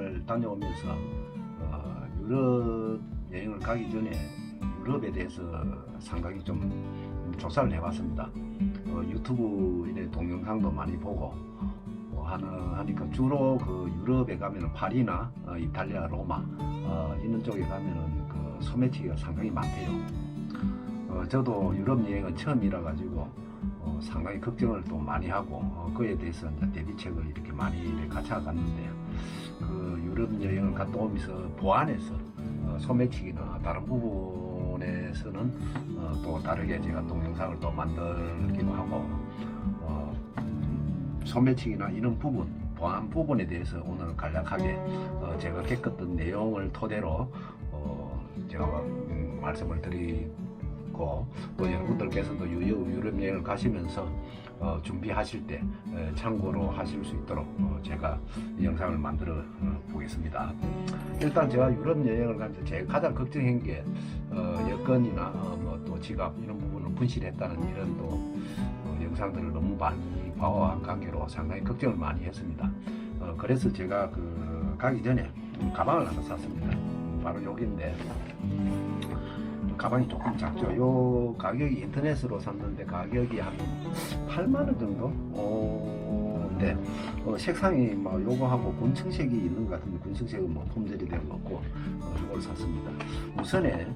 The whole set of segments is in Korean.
여행을 다녀오면서 유럽 여행을 가기 전에 유럽에 대해서 상당히 좀 조사를 해봤습니다. 유튜브 이런 동영상도 많이 보고 하니까 주로 그 유럽에 가면은 파리나 이탈리아 로마 이런 쪽에 가면은 그 소매치기가 상당히 많대요. 저도 유럽 여행은 처음이라 가지고 상당히 걱정을 또 많이 하고 그에 대해서 이제 대비책을 이렇게 많이 갖춰갔는데 그 유럽 여행을 갔다 오면서 보안에서 소매치기나 다른 부분에서는 또 다르게 제가 동영상을 또 만들기도 하고 소매치기나 이런 부분, 보안 부분에 대해서 오늘 간략하게 제가 겪었던 내용을 토대로 제가 말씀을 드리고 또 여러분들께서도 유럽 여행을 가시면서 준비하실 때 참고로 하실 수 있도록 제가 이 영상을 만들어 보겠습니다. 일단 제가 유럽 여행을 가면서 제가 가장 걱정한 게 여권이나 뭐 또 지갑 이런 부분을 분실했다는 이런 또 영상들을 너무 많이 봐온 관계로 상당히 걱정을 많이 했습니다. 그래서 제가 그 가기 전에 가방을 하나 샀습니다. 바로 여기인데 가방이 조금 작죠. 요 가격이 인터넷으로 샀는데 가격이 한 8만원 정도? 네. 색상이 막 요거하고 군청색이 있는 것 같은데 군청색은 뭐 품절이 된 거 없고 요걸 샀습니다. 우선에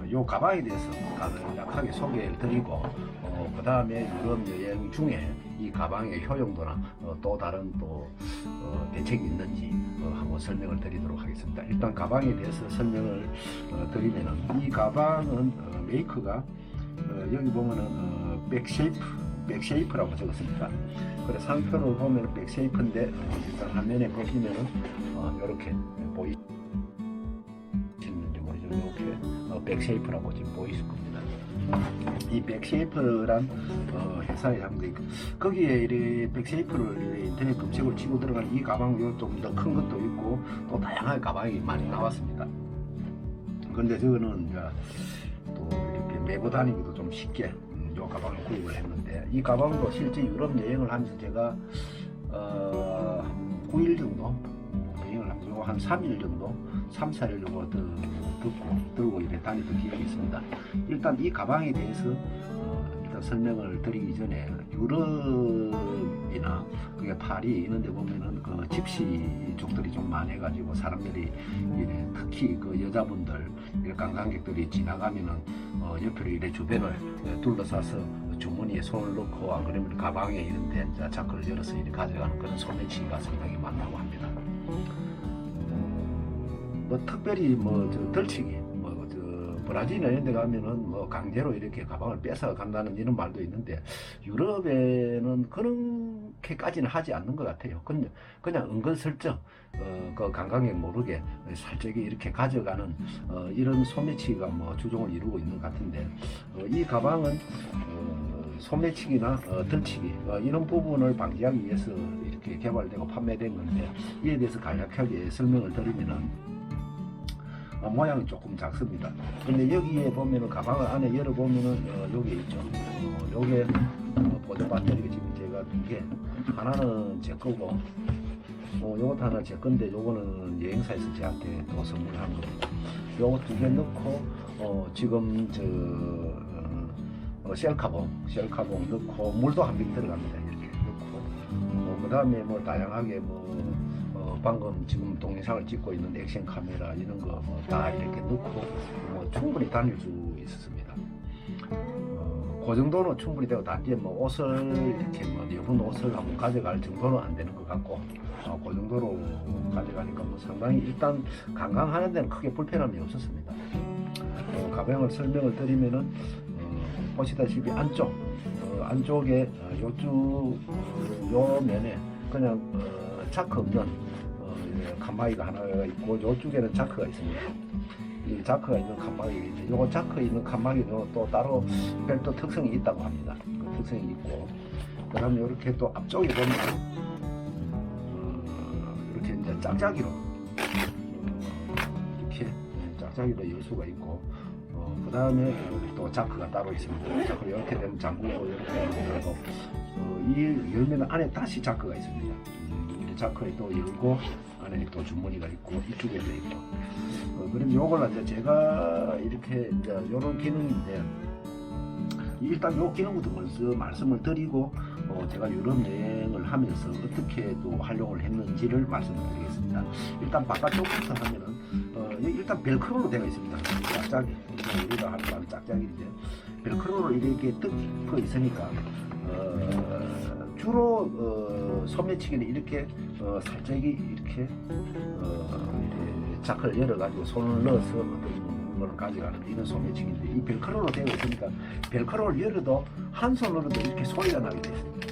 요 가방에 대해서 간략하게 소개를 드리고 그 다음에 유럽 여행 중에 이 가방의 효용도나 또 다른 또 대책이 있는지 한번 설명을 드리도록 하겠습니다. 일단 가방에 대해서 설명을 드리면은 이 가방은 메이커가 여기 보면은 백쉐이프라고 적었습니다. 그래서 상표를 보면 백쉐이프인데 일단 화면에 보시면은 이렇게 보이시는지 모르죠. 이렇게 백쉐이프라고 지금 보이실 겁니다. 이 백쉐이프란 회사의 상대 거기에 이 백쉐이프를 인터넷 검색을 치고 들어간 이 가방 좀 더 큰 것도 있고 또 다양한 가방이 많이 나왔습니다. 그런데 저는 이제 또 이렇게 메고 다니기도 좀 쉽게 이 가방을 구입을 했는데 이 가방도 실제 유럽 여행을 하면서 제가 한 9일 정도 여행을 하면서 한 3일 정도 3, 4일 정도 들고 이렇게 다녔던 기억이 있습니다. 일단 이 가방에 대해서 일단 설명을 드리기 전에 유럽이나 그게 파리 이런 데 보면은 그 집시족들이 좀 많아가지고 사람들이 특히 그 여자분들 관광객들이 지나가면은 옆으로 이래 주변을 둘러싸서 주머니에 손을 넣고 안 그러면 가방에 이런 데 자크를 열어서 이렇게 가져가는 그런 소매치기가 상당히 많다고 합니다. 뭐 특별히 뭐 저 덜치기 뭐 저 브라질이나 이런 데 가면은 뭐 강제로 이렇게 가방을 뺏어 간다는 이런 말도 있는데 유럽에는 그렇게까지는 하지 않는 것 같아요. 그냥 은근슬쩍 그 관광객 모르게 살짝이 이렇게 가져가는 이런 소매치기가 뭐 주종을 이루고 있는 것 같은데 이 가방은 소매치기나 덜치기 이런 부분을 방지하기 위해서 이렇게 개발되고 판매된 건데 이에 대해서 간략하게 설명을 드리면은 모양이 조금 작습니다. 근데 여기에 보면은 가방을 안에 열어보면은 여기 있죠. 요게 보조 배터리가 지금 제가 두 개, 하나는 제 거고 요것도 하나 제 건데 요거는 여행사에서 저한테 또 선물한 겁니다. 요거 두 개 넣고 지금 저 셀카봉 넣고 물도 한 병 들어갑니다. 이렇게 넣고 그 다음에 뭐 다양하게 방금 지금 동영상을 찍고 있는 액션 카메라 이런 거 다 이렇게 넣고 충분히 다닐 수 있었습니다. 그 정도는 충분히 되고 단지 옷을 이렇게 여분 옷을 한번 가져갈 정도는 안 되는 것 같고 그 정도로 가져가니까 상당히 일단 관광하는 데는 크게 불편함이 없었습니다. 가방을 설명을 드리면은 보시다시피 안쪽에 요 면에 그냥 자크 없는 칸막이가 하나 있고 이쪽에는 자크가 있습니다. 이 자크가 있는 칸막이가 있는데 요거 자크 있는 칸막이도 또 따로 별도 특성이 있다고 합니다. 그 특성이 있고 그 다음에 이렇게 또 앞쪽에 보면 이렇게 이제 짝짝이로 이렇게 짝짝이로 열 수가 있고 그 다음에 또 자크가 따로 있습니다. 자크를 이렇게 되면 잠그고 이렇게 하고 이 열면 안에 다시 자크가 있습니다. 자크에 또 열고 안에 또 주머니가 있고 이쪽에도 있고. 그럼 요걸 이제 제가 이렇게 이제 요런 기능인데, 일단 요 기능부터 먼저 말씀을 드리고 제가 유럽 여행을 하면서 어떻게 또 활용을 했는지를 말씀을 드리겠습니다. 일단 바깥쪽부터 하면은 일단 벨크로로 되어 있습니다. 짝짝이, 우리가 할 말은 짝짝이인데 벨크로로 이렇게 뜯고 있으니까 주로 소매치기는 이렇게 살짝이 이렇게 자크를 열어가지고 손을 넣어서 어떤 걸 가져가는 이런 소매치기인데, 이 벨크로로 되어 있으니까 벨크로를 열어도 한 손으로도 이렇게 소리가 나게 되어 있습니다.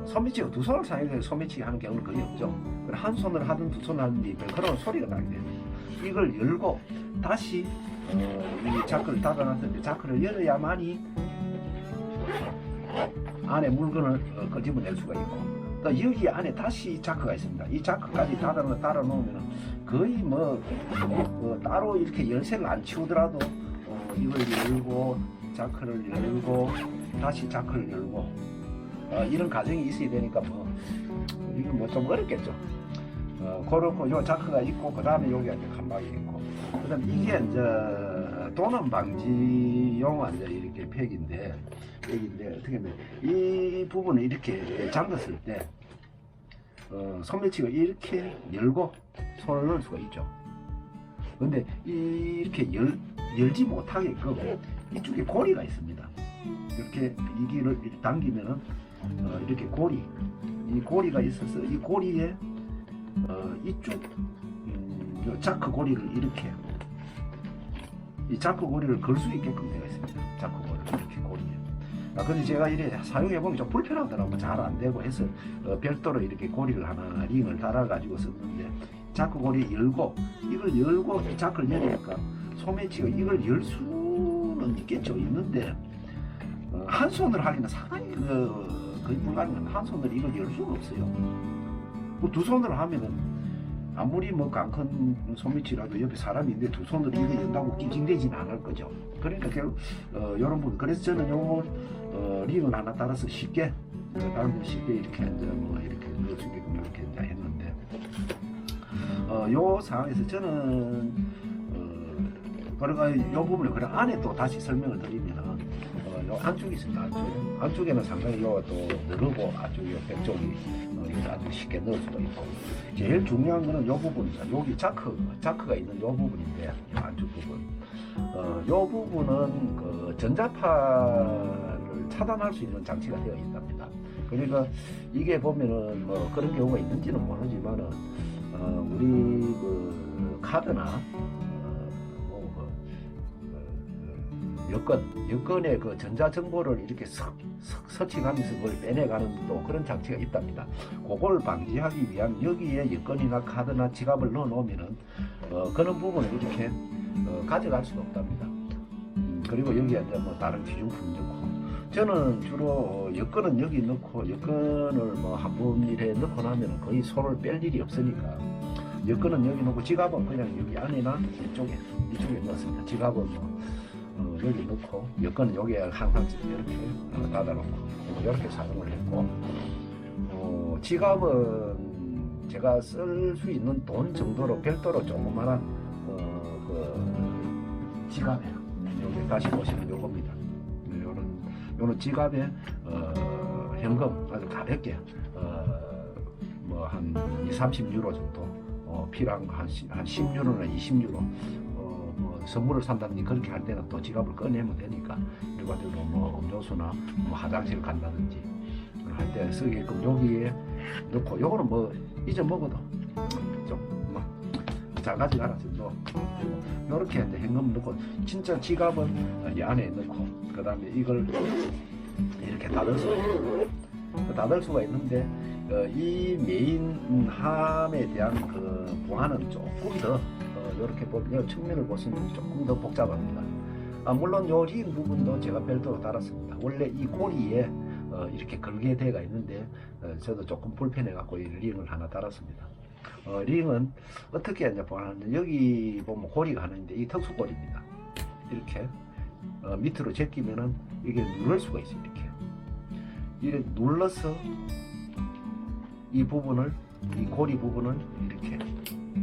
소매치기가 두 손을 사용해서 소매치기 하는 경우는 거의 없죠. 한 손을 하든 두 손을 하든 이 벨크로는 소리가 나게 됩니다. 이걸 열고 다시 이 자크를 닫아놨을 때 자크를 열어야만이 안에 물건을 끄집어낼 수가 있고, 또 여기 안에 다시 자크가 있습니다. 이 자크까지 달아놓으면 거의 따로 이렇게 열쇠를 안 치우더라도 이걸 열고 자크를 열고 다시 자크를 열고 이런 과정이 있어야 되니까 이건 좀 어렵겠죠. 그렇고 요 자크가 있고 그 다음에 여기가 이제 칸막이 있고, 그 다음 이게 이제 도난 방지용 이제 이렇게 팩인데 어떻게 보면 이 부분을 이렇게 잠갔을 때 소매치가 이렇게 열고 손을 넣을 수가 있죠. 근데 이렇게 열지 못하게끔 이쪽에 고리가 있습니다. 이렇게 이 길을 당기면은 이렇게 이 고리가 있어서 이 고리에 이쪽 자크 고리를 이렇게 이 자크 고리를 걸 수 있게끔 되어 있습니다. 자크 고리를 이렇게 고리에. 근데 제가 이래 사용해보면 좀 불편하더라고. 잘 안되고 해서 별도로 이렇게 고리를 하나 링을 달아가지고 썼는데, 자크 고리 열고 이걸 열고 자크를 열으니까 소매치가 이걸 열 수는 있겠죠. 있는데 한 손으로 하기는 상당히 거의 불가능한, 한 손으로 이걸 열 수가 없어요. 두 손으로 하면은 아무리 강큰 소매치라도 옆에 사람이 있는데 두 손으로 이거 연다고 낑낑대지는 않을 거죠. 그러니까 결국 이런 부분, 그래서 저는 요걸 링을 하나 따라서 쉽게 다른 쉽게 이렇게 이제 이렇게 넣을 수 있게끔 이렇게 이제 했는데, 요 상황에서 저는 그러니까 요 부분을 그냥 안에 또 다시 설명을 드리면은 요 안쪽이 있습니다. 안쪽에는 상당히 요가 또 늘고 앞쪽이 백쪽이 아주 쉽게 넣을 수가 있고, 제일 중요한 거는 요 부분입니다. 여기 자크가 있는 요 부분인데, 요 안쪽 부분. 요 부분은 그 전자파를 차단할 수 있는 장치가 되어 있답니다. 그러니까 이게 보면은 그런 경우가 있는지는 모르지만은 우리 그 카드나 여권의 그 전자정보를 이렇게 서칭하면서 그걸 빼내가는 또 그런 장치가 있답니다. 그걸 방지하기 위한 여기에 여권이나 카드나 지갑을 넣어 놓으면은 그런 부분을 이렇게 가져갈 수가 없답니다. 그리고 여기에 이제 다른 귀중품 넣고, 저는 주로 여권은 여기 넣고, 여권을 한 번 이래 넣고 나면 거의 손을 뺄 일이 없으니까 여권은 여기 넣고, 지갑은 그냥 여기 안에나 이쪽에 넣습니다. 지갑은 여기 넣고, 여권은 여기에 항상 이렇게 닫아놓고 이렇게 사용을 했고, 지갑은 제가 쓸 수 있는 돈 정도로 별도로 조그마한 그 지갑에, 여기 다시 보시면 요겁니다. 요런 지갑에 현금 아주 가볍게 한 2-30유로 정도 필요한 거 한 10유로나 20유로 선물을 산다든지 그렇게 할 때는 또 지갑을 꺼내면 되니까, 그리고 음료수나 화장실 간다든지 할 때 쓰게끔 여기에 넣고, 요거는 잊어먹어도 잘 가져가라 요렇게 이제 현금 넣고, 진짜 지갑은 이 안에 넣고, 그 다음에 이걸 이렇게 닫을 수가 있는데, 이 메인 함에 대한 그 보안은 조금 더 이렇게 보면 측면을 보시면 조금 더 복잡합니다. 물론 요 링 부분도 제가 별도로 달았습니다. 원래 이 고리에 이렇게 걸게 되어 있는데 저도 조금 불편해 갖고 이 링을 하나 달았습니다. 링은 어떻게 이제 보았는데, 여기 보면 고리가 하나 있는데 이 특수고리입니다. 이렇게 밑으로 제끼면은 이게 누를 수가 있어요. 이렇게 눌러서 이 부분을, 이 고리 부분을 이렇게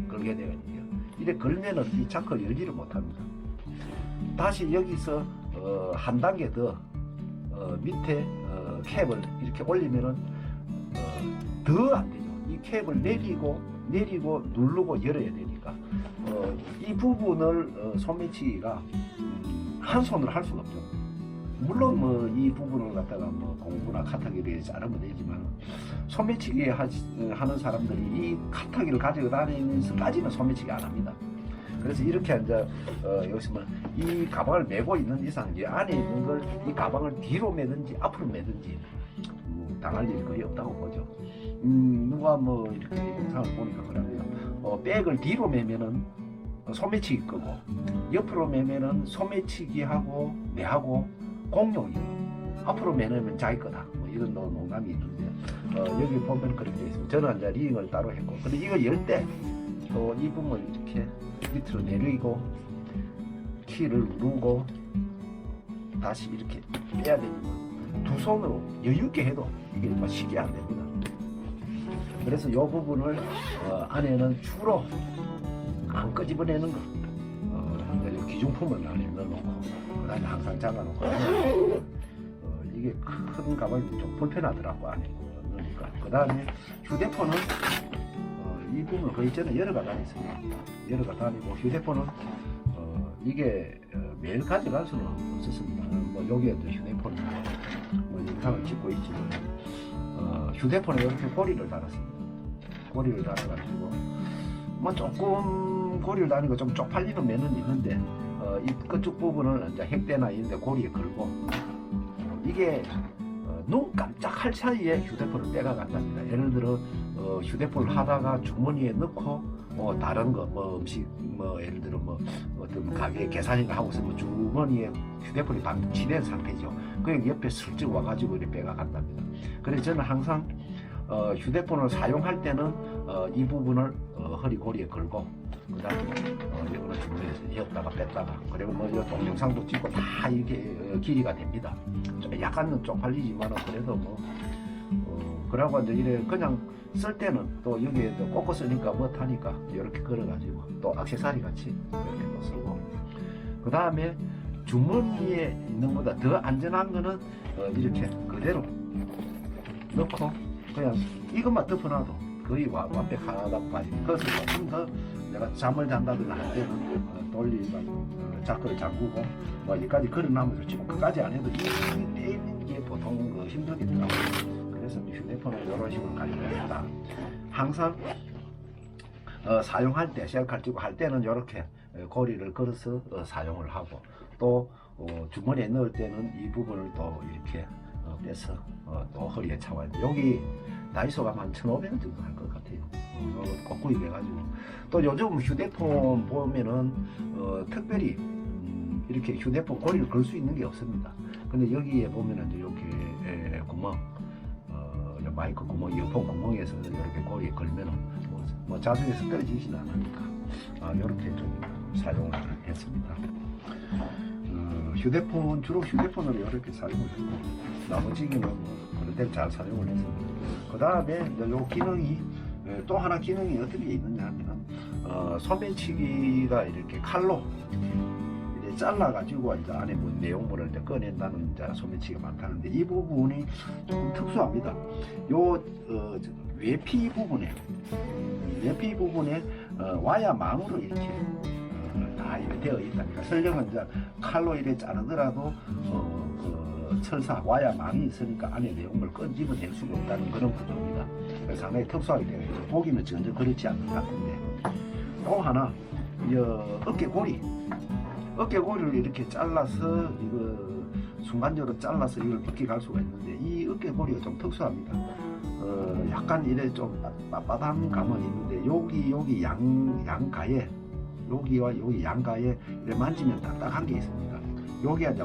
걸게 되거든요. 이렇게 걸면은 이 자크를 열지를 못합니다. 다시 여기서 한 단계 더 밑에 캡을 이렇게 올리면은 더 안 되죠. 이 캡을 내리고 누르고 열어야 되니까 이 부분을 소매치기가 한 손으로 할 수가 없죠. 물론 뭐 이 부분을 갖다가 뭐 공구나 카타기를 자르면 되지만 소매치기 하는 사람들이 이 카타기를 가지고 다니면서까지는 소매치기 안 합니다. 그래서 이렇게 이제 여기서 뭐 이 가방을 메고 있는 이상 이 안에 있는 걸 이 가방을 뒤로 매든지 앞으로 매든지 당할 일이 거의 없다고 보죠. 누가 뭐 이렇게 영상을 보니까 그러네요. 백을 뒤로 매면은 소매치기 끄고 옆으로 매면은 소매치기하고 매하고 공룡이에요. 앞으로 매면 자기 거다. 뭐 이런 농담이 있는데 여기 보면 그렇게 되어 있습니다. 저는 이제 링을 따로 했고, 근데 이거 열 때 또 이 부분을 이렇게 밑으로 내리고 키를 누르고 다시 이렇게 빼야 되니까 두 손으로 여유 있게 해도 이게 뭐 쉽게 안 됩니다. 그래서 이 부분을 안에는 주로 안 끄집어내는 거, 기중품을 안에 넣어놓고 그다음에 항상 잠가놓고 이게 큰 가방이 좀 불편하더라고 안에 넣으니까. 그다음에 휴대폰은 이 부분을 거의 저는 열어가 다녔습니다. 열어가 다니고 휴대폰은 이게 매일 가져갈 수는 없었습니다. 뭐 여기에 휴대폰 뭐 영상을 찍고 있지만 휴대폰에 이렇게 고리를 달았습니다. 고리를 달아가지고 뭐 조금 고리를 달고 좀 쪽팔리는 면은 있는데 이 끝쪽 부분을 이제 핵대나 이런데 고리에 걸고 이게 눈 깜짝할 사이에 휴대폰을 빼가 간답니다. 예를 들어 휴대폰을 하다가 주머니에 넣고 다른 거 뭐 음식 뭐 예를 들어 뭐 어떤 가게 계산이나 하고 있으면 주머니에 휴대폰이 방치된 상태죠. 그냥 옆에 슬쩍 와가지고 이렇게 빼가 간답니다. 그래서 저는 항상 휴대폰을 사용할 때는 이 부분을 허리 고리에 걸고 그다음에 이거는 주머니에서 이었다가 뺐다가 그리고 뭐 동영상도 찍고 다 이게 길이가 됩니다. 약간은 쪽팔리지만 그래도 뭐 그러고 이제 이래 그냥 쓸 때는 또 여기에 꽂고 쓰니까 못하니까 이렇게 걸어가지고 또 액세서리 같이 이렇게 또 쓰고 그 다음에 주머니에 있는 것보다 더 안전한 거는 이렇게 그대로 넣고 그냥 이것만 덮어놔도 거의 완벽하다고 봐요. 그래서 조금 더 내가 잠을 잔다든가 할 때는 돌리가 자크를 잠그고 뭐 여기까지 걸어놔면 좋지만 그까지 안 해도 이 떼는 게 보통 힘들겠더라고요. 그래서 휴대폰을 이런 식으로 관리합니다. 항상 사용할 때 셀카를 찍고 할 때는 이렇게 고리를 걸어서 사용을 하고 또 주머니에 넣을 때는 이 부분을 또 이렇게 빼서 또 허리에 차와야 돼. 여기 다이소 가면 한 1,500원 정도 할 것 같아요. 꼭 구입해가지고 또 요즘 휴대폰 보면은 특별히 이렇게 휴대폰 고리를 걸 수 있는 게 없습니다. 근데 여기에 보면은 이렇게 구멍 마이크 구멍, 이어폰 구멍에서 이렇게 고리에 걸면은 뭐 자중에서 떨어지지는 않으니까 이렇게 좀 사용을 했습니다. 휴대폰 주로 휴대폰으로 이렇게 사용을 했고 나머지는 뭐 그런 데를 잘 사용을 했습니다. 그 다음에 요 기능이 또 하나 기능이 어떻게 있느냐 하면 소매치기가 이렇게 칼로 이렇게 잘라 가지고 이제 안에 뭐 내용물을 이제 꺼낸다는 이제 소매치기가 많다는데 이 부분이 조금 특수합니다. 요 외피 부분에 와야망으로 이렇게 다 이렇게 되어 있다니까. 설령은 이제 칼로 이렇게 자르더라도 철사 와야망이 있으니까 안에 내용물을 끄집어낼 수가 없다는 그런 구조입니다. 그래서 상당히 특수하게 되어 있죠. 보기는 전혀 그렇지 않는 것 같은데 또 하나 어깨고리를 이렇게 잘라서 이거 순간적으로 잘라서 이걸 벗겨갈 수가 있는데 이 어깨고리가 좀 특수합니다. 약간 이래 좀 빳빳한 감은 있는데 여기 양가에 여기와 여기 양가에 이렇게 만지면 딱딱한 게 있습니다. 여기가 이제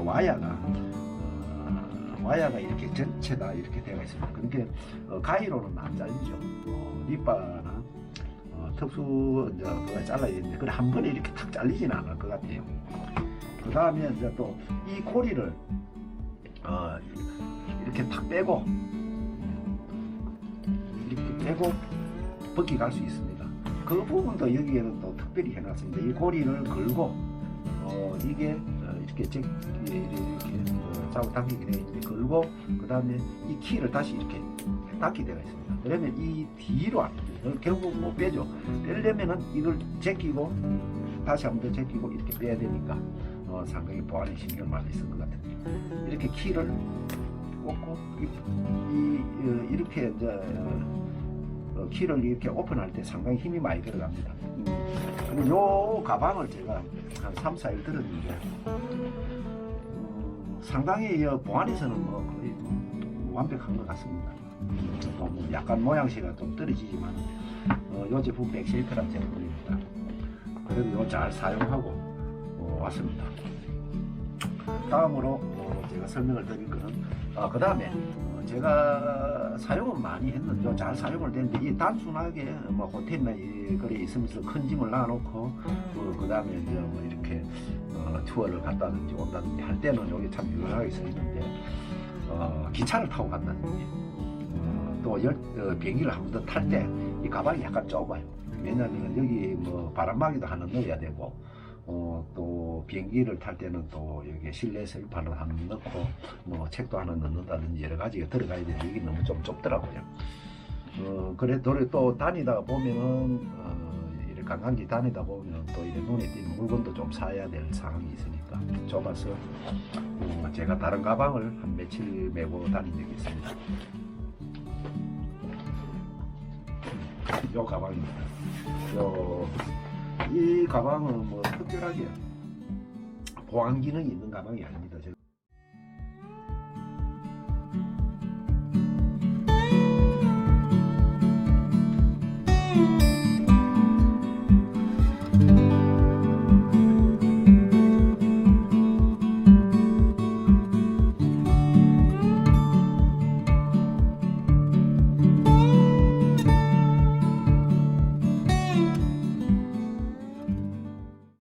와야가 이렇게 전체 다 이렇게 되어 있습니다. 그러니까 가위로는 안 잘리죠. 립바나 특수 이제 뭐가 잘라야 되는데 그래 한 번에 이렇게 탁 잘리지는 않을 것 같아요. 그 다음에 이제 또 이 고리를 이렇게 탁 빼고 이렇게 빼고 벗기 갈 수 있습니다. 그 부분도 여기에는 또 특별히 해놨습니다. 이 고리를 걸고 이게 이렇게 자고 당기게 되어 있는데 걸고 그 다음에 이 키를 다시 이렇게 닫게 되어 있습니다. 그러면 이 뒤로 안 돼요. 결국 못 빼죠. 빼려면은 이걸 제끼고 다시 한 번 더 제끼고 이렇게 빼야 되니까 상당히 보안에 신경을 많이 쓴 것 같아요. 이렇게 키를 꽂고 이렇게 이제 키를 이렇게 오픈할 때 상당히 힘이 많이 들어갑니다. 그리고 요 가방을 제가 한 3, 4일 들었는데 상당히 보안에서는 뭐 거의 완벽한 것 같습니다. 뭐 약간 모양새가 좀 떨어지지만 요 제품 100실크라는 제품입니다. 그래도 요 잘 사용하고 왔습니다. 다음으로 제가 설명을 드릴 거는 그 다음에 제가 사용은 많이 했는데 잘 사용을 됐는데 이 단순하게 뭐 호텔이나 거리에 있으면서 큰 짐을 놔놓고 그 다음에 이제 뭐 이렇게 투어를 갔다든지 온다든지 할 때는 여기 참 유용하게 쓰이는데 기차를 타고 간다든지 또 비행기를 한 번 더 탈 때 이 가방이 약간 좁아요. 왜냐하면 여기 뭐 바람막이도 하나 넣어야 되고 또 비행기를 탈 때는 또 여기 실내 설판을 하나 넣고 뭐 책도 하나 넣는다든지 여러 가지가 들어가야 되는데 이게 너무 좀 좁더라고요. 그래도 또 다니다가 보면은 이렇게 관광지 다니다 보면 또 이렇게 눈에 띄는 물건도 좀 사야 될 상황이 있으니까 좁아서 제가 다른 가방을 한 며칠 메고 다닌 적이 있습니다. 요 가방입니다. 이 가방은 뭐 특별하게 보안 기능이 있는 가방이 아닙니다.